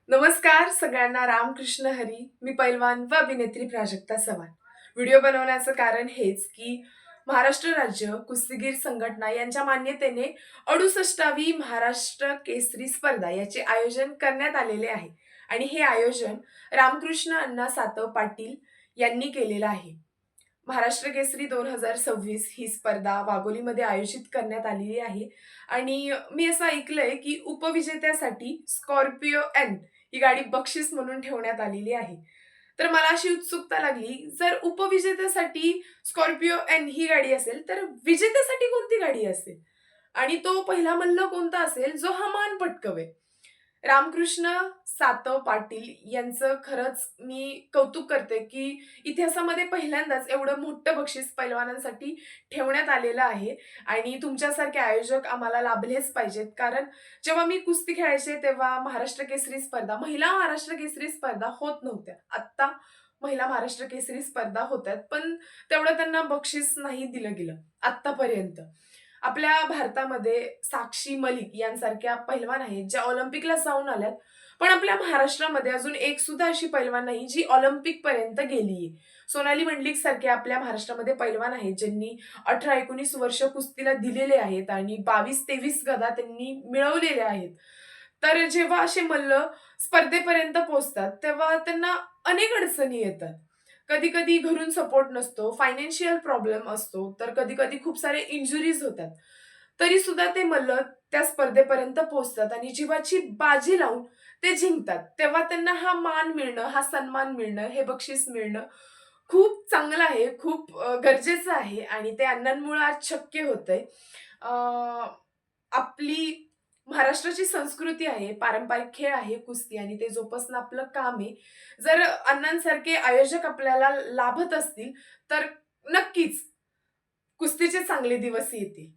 नमस्कार सगळ्यांना, रामकृष्ण हरी. मी पैलवान व अभिनेत्री प्राजक्ता चव्हाण. व्हिडिओ बनवण्याचं कारण हेच की महाराष्ट्र राज्य कुस्तीगीर संघटना यांच्या मान्यतेने 68वी महाराष्ट्र केसरी स्पर्धा याचे आयोजन करण्यात आलेले आहे. आणि हे आयोजन रामकृष्ण अण्णा सातव पाटील यांनी केलेलं आहे. महाराष्ट्र केसरी 2026 ही स्पर्धा वाघोलीमध्ये आयोजित करण्यात आलेली आहे. आणि मी असं ऐकलंय की उपविजेत्यासाठी स्कॉर्पिओ एन ही गाडी बक्षीस म्हणून ठेवण्यात आलेली आहे. तर मला अशी उत्सुकता लागली, जर उपविजेत्यासाठी स्कॉर्पिओ एन ही गाडी असेल तर विजेत्यासाठी कोणती गाडी असेल आणि तो पहिला मल्ल कोणता असेल जो हा मान पटकवेल. रामकृष्ण सातव पाटील यांचं खरंच मी कौतुक करते की इतिहासामध्ये पहिल्यांदाच एवढं मोठं बक्षीस पैलवानांसाठी ठेवण्यात आलेलं आहे. आणि तुमच्यासारखे आयोजक आम्हाला लाभलेच पाहिजेत, कारण जेव्हा मी कुस्ती खेळायचे तेव्हा महाराष्ट्र केसरी स्पर्धा, महिला महाराष्ट्र केसरी स्पर्धा होत नव्हत्या. आत्ता महिला महाराष्ट्र केसरी स्पर्धा होतात, पण तेवढं त्यांना बक्षीस नाही दिलं गेलं आत्तापर्यंत. आपल्या भारतामध्ये साक्षी मलिक यांसारख्या पैलवान आहेत ज्या ऑलिम्पिकला जाऊन आल्यात, पण आपल्या महाराष्ट्रामध्ये अजून एक सुद्धा अशी पैलवान नाही जी ऑलिम्पिक पर्यंत गेलीये. सोनाली मंडलिक सारखे आपल्या महाराष्ट्रामध्ये पैलवान आहेत ज्यांनी 18-19 वर्ष कुस्तीला दिलेले आहेत आणि 22-23 गदा त्यांनी मिळवलेल्या आहेत. तर जेव्हा असे मल्ल स्पर्धेपर्यंत पोहोचतात तेव्हा त्यांना अनेक अडचणी येतात. कधी कधी घरून सपोर्ट नसतो, फायनान्शियल प्रॉब्लेम असतो, तर कधी कधी खूप सारे इंजुरीज होतात. तरी सुद्धा ते मल्ल त्या स्पर्धेपर्यंत पोहोचतात आणि जीवाची बाजी लावून ते जिंकतात. तेव्हा त्यांना हा मान मिळणं, हा सन्मान मिळणं, हे बक्षीस मिळणं खूप चांगलं आहे, खूप गरजेचं आहे आणि ते अण्णांमुळे आज शक्य होतंय. आपली महाराष्ट्राची संस्कृती आहे, पारंपरिक खेळ आहे कुस्ती आणि ते जोपासणं आपलं काम आहे. जर अण्णांसारखे आयोजक आपल्याला लाभत असतील तर नक्कीच कुस्तीचे चांगले दिवस येतील.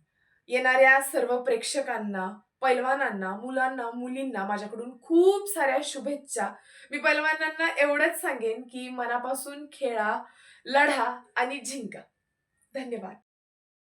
येणाऱ्या सर्व प्रेक्षकांना, पैलवानांना, मुलांना, मुलींना माझ्याकडून खूप साऱ्या शुभेच्छा. मी पैलवानांना एवढंच सांगेन की मनापासून खेळा, लढा आणि जिंका. धन्यवाद.